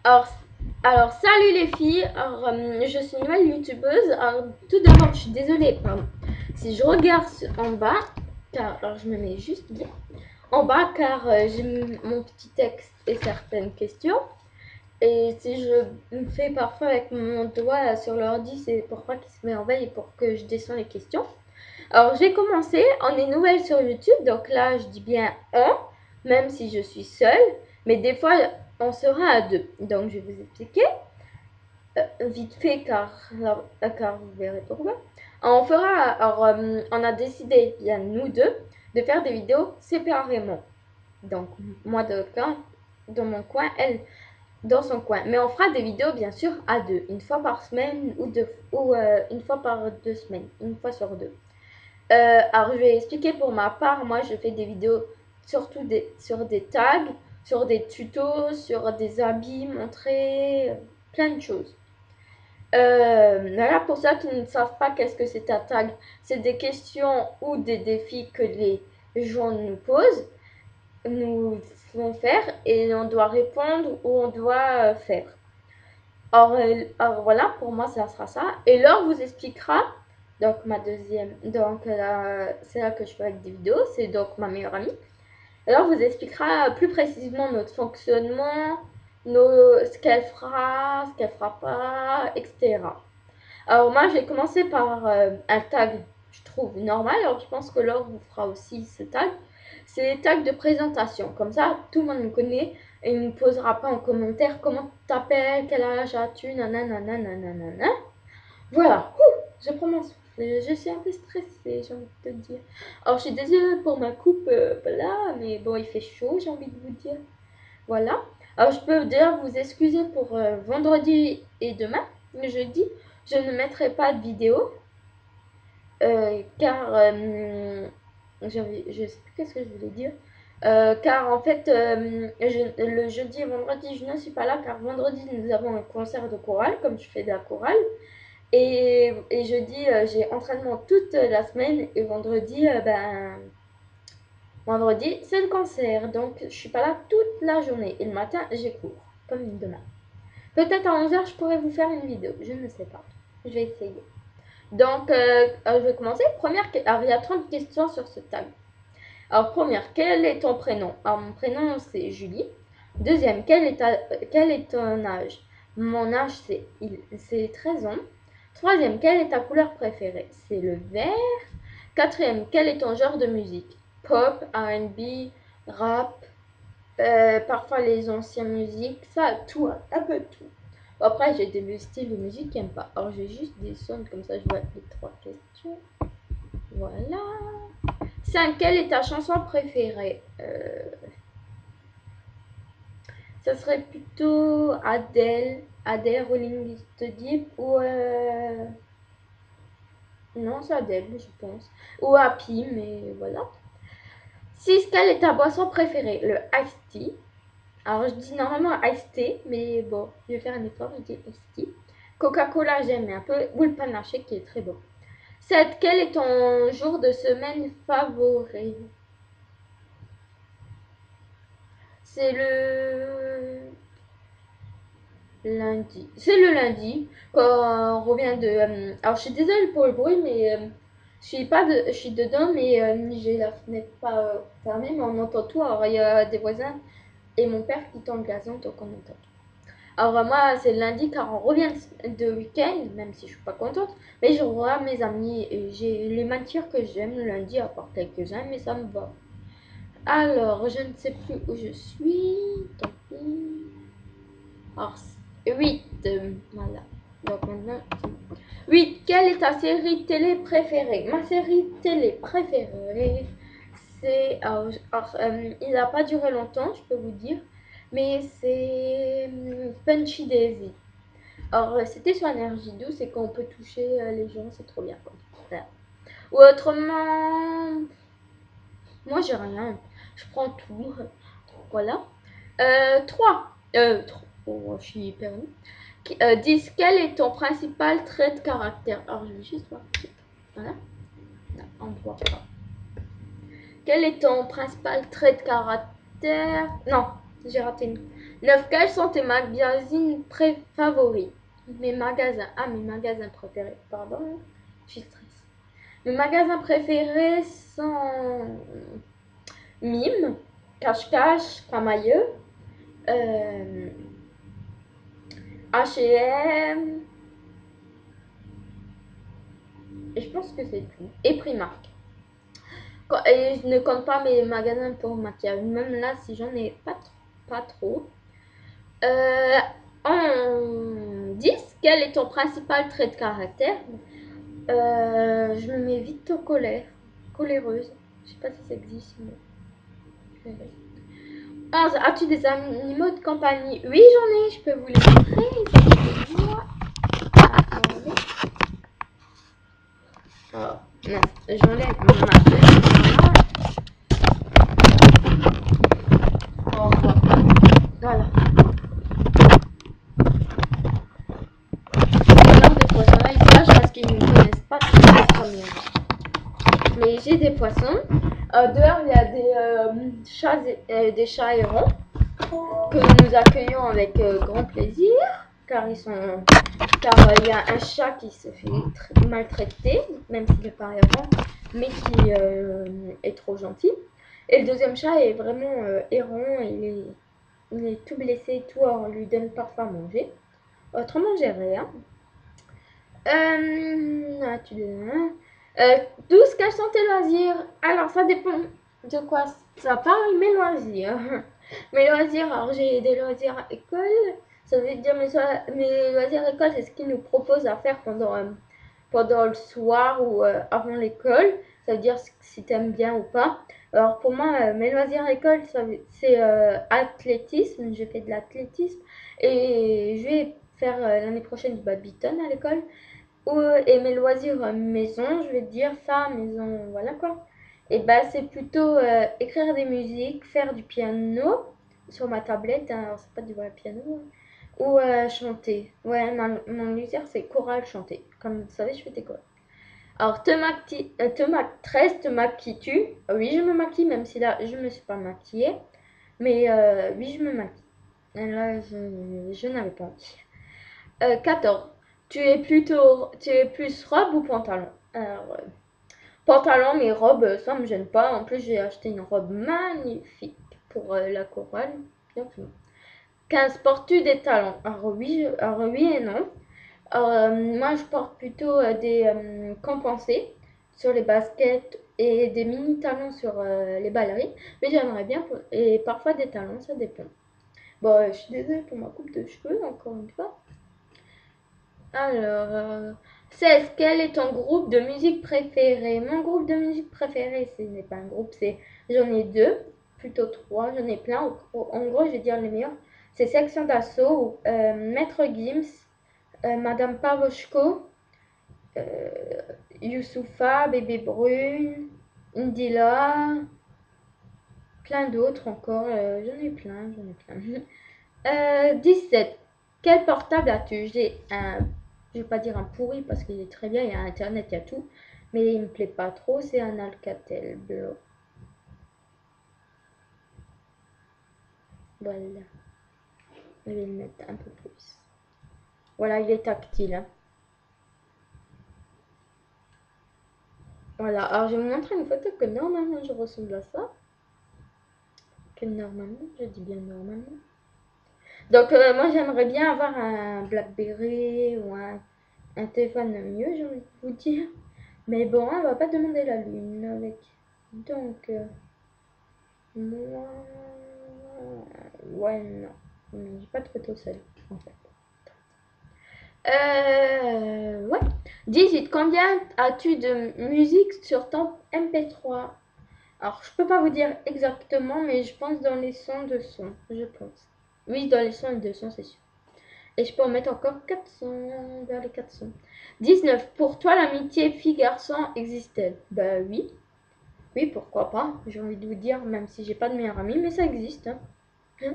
Alors, alors, salut les filles. Alors, je suis une nouvelle youtubeuse. Alors, tout d'abord, je suis désolée. Pardon. Si je regarde en bas, car alors je me mets juste bien en bas, car j'ai mon petit texte et certaines questions. Et si je me fais parfois avec mon doigt sur l'ordi, c'est pourquoi qu'il se met en veille pour que je descends les questions. Alors, j'ai commencé. On est nouvelle sur YouTube, donc là, je dis bien on, même si je suis seule. Mais des fois, on sera à deux. Donc, je vais vous expliquer vite fait, car vous verrez pourquoi. On fera, alors, on a décidé, bien nous deux, de faire des vidéos séparément. Donc, moi dans mon coin, elle dans son coin. Mais on fera des vidéos, bien sûr, à deux, une fois par semaine ou une fois par 2 semaines, une fois sur deux. Alors, je vais expliquer pour ma part. Moi, je fais des vidéos surtout sur des tags, sur des tutos, sur des habits montrés, plein de choses. Là, pour ceux qui ne savent pas qu'est-ce que c'est un tag, c'est des questions ou des défis que les gens nous posent, nous font faire et on doit répondre ou on doit faire. Alors voilà, pour moi, ça sera ça. Et Laure vous expliquera, donc ma deuxième, donc c'est là que je fais avec des vidéos, c'est donc ma meilleure amie. Alors vous expliquera plus précisément notre fonctionnement, ce qu'elle fera pas, etc. Alors moi, j'ai commencé par un tag, je trouve normal. Alors je pense que Laure vous fera aussi ce tag. C'est les tags de présentation. Comme ça, tout le monde me connaît et ne me posera pas en commentaire comment tu t'appelles, quel âge as-tu, nanana, nanana. Voilà, je prends mon souffle. Je suis un peu stressée, j'ai envie de te dire. Alors je suis désolée pour ma coupe là, mais bon, il fait chaud, j'ai envie de vous dire. Voilà. Alors je peux d'ailleurs vous excuser pour vendredi et demain, jeudi. Je ne mettrai pas de vidéo car je sais plus qu'est-ce que je voulais dire. Car en fait, le jeudi et vendredi, je ne suis pas là car vendredi, nous avons un concert de chorale, comme je fais de la chorale. Et jeudi, j'ai entraînement toute la semaine et vendredi, vendredi, c'est le concert. Donc, je suis pas là toute la journée. Et le matin, j'ai cours, comme demain. Peut-être à 11h, je pourrais vous faire une vidéo. Je ne sais pas. Je vais essayer. Donc, je vais commencer. Alors, il y a 30 questions sur ce tag. Alors, première, quel est ton prénom? Alors, mon prénom, c'est Julie. Deuxième, quel est ton âge? Mon âge, c'est 13 ans. Troisième, quelle est ta couleur préférée? C'est le vert. Quatrième, quel est ton genre de musique? Pop, R&B, rap, parfois les anciennes musiques, ça, tout, un peu tout. Après, j'ai des styles de musique qui n'aiment pas. Alors, j'ai juste des sons comme ça, je vois les 3 questions. Voilà. 5. Quelle est ta chanson préférée? Ça serait plutôt Adele, Rolling Deep ou non, c'est Adele, je pense. Ou Happy, mais voilà. 6. Quelle est ta boisson préférée? Le iced tea. Alors, je dis normalement iced tea, mais bon, je vais faire un effort, je dis iced tea. Coca-Cola, j'aime un peu. Ou le panaché qui est très bon. 7. Quel est ton jour de semaine favori? C'est le lundi. C'est le lundi quand on revient de. Alors je suis désolée pour le bruit, mais je suis dedans, mais j'ai la fenêtre pas fermée, mais on entend tout. Alors il y a des voisins et mon père qui tend le gazon, donc on entend tout. Alors moi c'est le lundi car on revient de week-end, même si je suis pas contente, mais je revois mes amis et j'ai les matières que j'aime le lundi, à part quelques-uns, mais ça me va. Alors je ne sais plus où je suis. Tant pis. Alors, 8. Voilà. Donc maintenant, 8. Quelle est ta série télé préférée? Ma série télé préférée, c'est. Il n'a pas duré longtemps, je peux vous dire. Mais c'est Punchy Daisy. Alors, c'était sur Énergie 12 et quand on peut toucher les gens, c'est trop bien. Voilà. Ou autrement, moi j'ai rien. Je prends tout. Voilà. 3. 3. Oh, je suis perdue. 10. Quel est ton principal trait de caractère? Alors, je vais juste voir. Voilà. Non, on ne voit pas. Quel est ton principal trait de caractère? Non, j'ai raté une. 9. Quels sont tes magazines favoris? Mes magasins. Ah, mes magasins préférés. Pardon. Je suis stressée. Mes magasins préférés sont Mime, Cache-Cache, Camailleux, H&M, et je pense que c'est tout. Et Primark. Et je ne compte pas mes magasins pour maquillage. Même là, si j'en ai pas trop. En 10, quel est ton principal trait de caractère? Je me mets vite au coléreuse. Je sais pas si ça existe. Mais... 11. As-tu des animaux de compagnie? Oui, j'en ai. Je peux vous les montrer. Attendez. Oh, non, j'enlève ma chaise. Oh, voilà. Alors, des poissons, là, ils cachent parce qu'ils ne me connaissent pas très bien. Mais j'ai des poissons. Dehors, il y a des chats errants que nous accueillons avec grand plaisir, car il y a un chat qui se fait maltraiter, même s'il n'est pas errant, mais qui est trop gentil. Et le deuxième chat est vraiment errant, il est tout blessé et tout, alors on lui donne parfois à manger. Autrement, j'ai rien. 12, quels sont tes loisirs? Alors, ça dépend de quoi ça parle, mes loisirs. Mes loisirs, alors j'ai des loisirs à école. Ça veut dire mes loisirs à école, c'est ce qu'ils nous proposent à faire pendant le soir ou avant l'école. Ça veut dire si tu aimes bien ou pas. Alors, pour moi, mes loisirs à école, c'est athlétisme. J'ai fait de l'athlétisme. Et je vais faire l'année prochaine du badminton à l'école. Et mes loisirs maison, je vais te dire ça, maison, voilà quoi. Et bah c'est plutôt écrire des musiques, faire du piano sur ma tablette, hein, alors c'est pas du vrai piano, hein, ou chanter. Ouais, mon loisir c'est chorale chanter. Comme vous savez, je fais des chorales. Alors, 13, te maquilles-tu? Oui, je me maquille, même si là, je me suis pas maquillée. Mais oui, je me maquille. Et là, je n'avais pas envie. 14. Tu es plus robe ou pantalon? Alors, pantalon, mais robe, ça me gêne pas. En plus, j'ai acheté une robe magnifique pour la chorale. Bien sûr. 15. Portes-tu des talons? Alors oui et non. Moi, je porte plutôt des compensés sur les baskets et des mini talons sur les ballerines. Mais j'aimerais bien, et parfois des talons, ça dépend. Bon, je suis désolée pour ma coupe de cheveux, encore une fois. Alors, 16. Quel est ton groupe de musique préféré? Mon groupe de musique préféré, ce n'est pas un groupe, j'en ai deux, plutôt trois, j'en ai plein. En gros, je vais dire les meilleurs. C'est Section d'Assaut, Maître Gims, Madame Pavoshko, Youssoufa, Bébé Brune, Indila, plein d'autres encore. J'en ai plein. 17. Quel portable as-tu? J'ai je vais pas dire un pourri parce qu'il est très bien, il y a internet, il y a tout, mais il me plaît pas trop, c'est un Alcatel bleu. Voilà, je vais le mettre un peu plus. Voilà, il est tactile. Hein. Voilà, alors je vais vous montrer une photo que normalement je ressemble à ça. Que normalement, je dis bien normalement. Donc moi j'aimerais bien avoir un Blackberry ou un téléphone mieux, j'ai envie de vous dire. Mais bon, on va pas demander la lune avec. Donc, moi. Ouais, non. J'ai pas de photo seule, en fait. Ouais. 18. Combien as-tu de musique sur ton MP3? Alors, je peux pas vous dire exactement, mais je pense dans les sons de son. Je pense. Oui, dans les sons et de sons, c'est sûr. Et je peux en mettre encore 400, vers les 400. 19. Pour toi, l'amitié fille-garçon existe-t-elle? Bah oui. Oui, pourquoi pas. J'ai envie de vous dire, même si j'ai pas de meilleure amie, mais ça existe. Hein.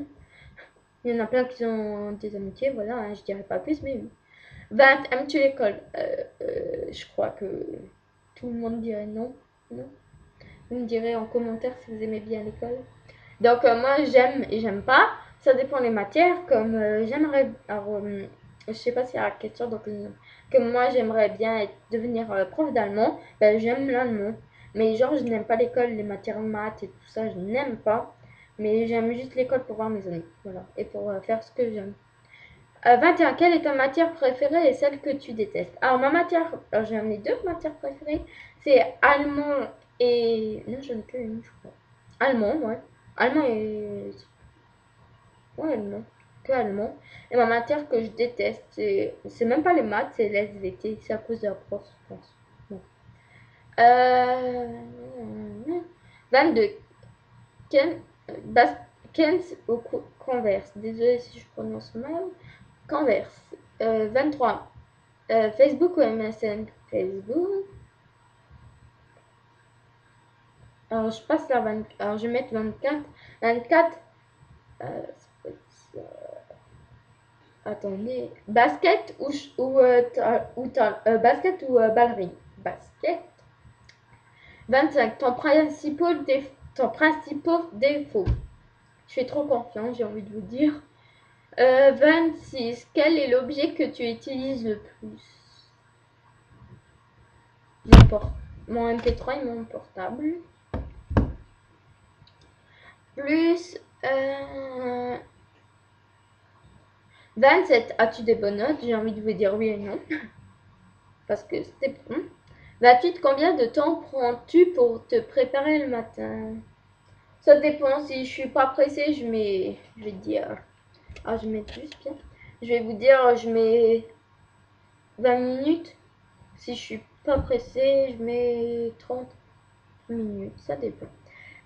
Il y en a plein qui ont des amitiés, voilà, hein, je dirais pas plus, mais oui. 20. Aimes-tu l'école? Je crois que tout le monde dirait non. Non. Vous me direz en commentaire si vous aimez bien l'école. Donc moi j'aime et j'aime pas. Ça dépend des matières, comme j'aimerais. Alors, je sais pas si c'est la question, donc que moi j'aimerais bien devenir prof d'allemand. Ben, j'aime l'allemand. Mais genre, je n'aime pas l'école, les matières maths et tout ça, je n'aime pas. Mais j'aime juste l'école pour voir mes amis. Voilà. Et pour faire ce que j'aime. 21. Quelle est ta matière préférée et celle que tu détestes? Alors, ma matière. Alors, j'ai amené deux matières préférées. C'est allemand et. Non, j'en ai que une, je crois. Allemand, ouais. Allemand et. Ouais, allemand. Que allemand. Et ma matière que je déteste, c'est même pas les maths, c'est les SVT. C'est à cause de la prof, je pense. Bon. Euh... 22. Ken, Bas, Kens ou Converse. Désolé si je prononce mal. Converse. 23. Facebook ou MSN? Facebook. Alors, je passe la 20. Alors, je vais mettre 24. 24. Euh, Attendez. Basket basket ou ballerine? Basket. 25. Ton principal défaut. Je fais trop confiance, j'ai envie de vous dire. 26. Quel est l'objet que tu utilises le plus? Mon MP3 et mon portable. Plus 27. As-tu des bonnes notes? J'ai envie de vous dire oui et non. Parce que c'était bon. 28. Combien de temps prends-tu pour te préparer le matin? Ça dépend. Si je suis pas pressée, je vais dire. Ah, je mets juste bien. Je vais vous dire, je mets 20 minutes. Si je suis pas pressée, je mets 30 minutes. Ça dépend.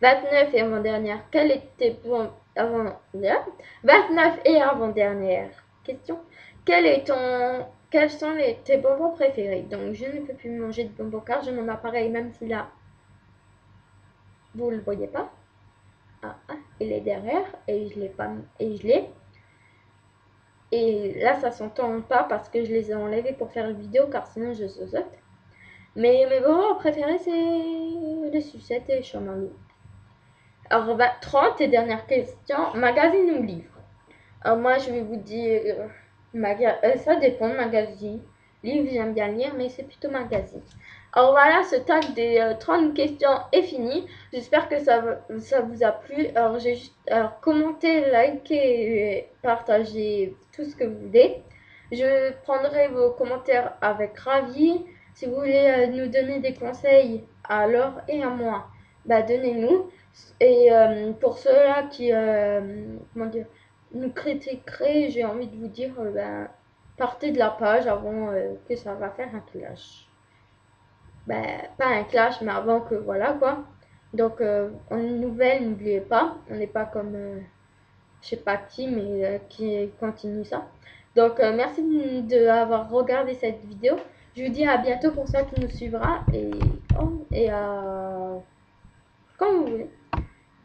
29 et avant-dernière. Quel était bon avant 29 et avant-dernière question. Quels sont tes bonbons préférés? Donc je ne peux plus manger de bonbons car j'ai mon appareil, même si là vous le voyez pas. Il est derrière et je l'ai pas et je l'ai. Et là ça s'entend pas parce que je les ai enlevés pour faire une vidéo car sinon je saute. Mais mes bonbons préférés c'est les sucettes et les chamallows. Alors 30 et dernière question, magazine ou livre? Alors moi je vais vous dire, ça dépend de magazine. Livre j'aime bien lire mais c'est plutôt magazine. Alors voilà, ce tag des 30 questions est fini. J'espère que ça vous a plu. Alors j'ai juste commentez, likez, partagez tout ce que vous voulez. Je prendrai vos commentaires avec ravi. Si vous voulez nous donner des conseils à Laure et à moi, bah donnez-nous. Et pour ceux-là qui comment dire, nous critiqueraient, j'ai envie de vous dire, ben, partez de la page avant que ça va faire un clash. Ben, pas un clash, mais avant que voilà quoi. Donc, en nouvelle, n'oubliez pas, on n'est pas comme je sais pas qui, mais qui continue ça. Donc, merci d'avoir regardé cette vidéo. Je vous dis à bientôt pour ceux qui nous suivra et à quand vous voulez.